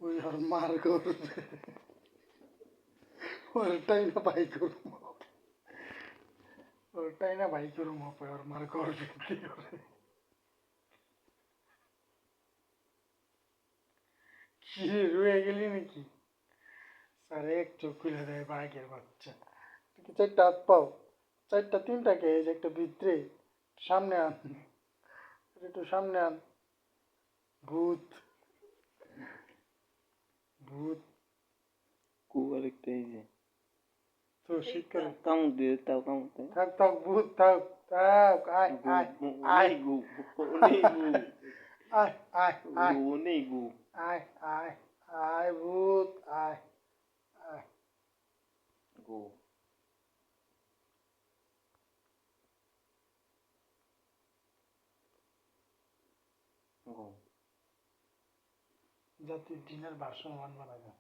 ওই আর মার করবে ওরটাই না ভাই করবো ওরটাই না ভাই করবো ওর মার করবে কি করে কি রে, রয়ে গেলি নাকি স্যার এক চোখ খুলে দেয় বাঘের বাচ্চা তুই কি চারটা হাত পাও চারটা তিনটাকে এই যে একটা ভিতরে সামনে আন একটু সামনে আন ভূত ভূত আরেকটা এই যে তো শিক্ষা কামড় দিয়ে তাও কামড় দেয়। থাক থাক ভূত থাক থাক আয় আয় আয় গু অনেক গু আয় আয় আয় অনেক গু আয় আয় আয় ভূত আয় আয় গু গু জাতির ডিনার ভারসাম্যবান বানাবে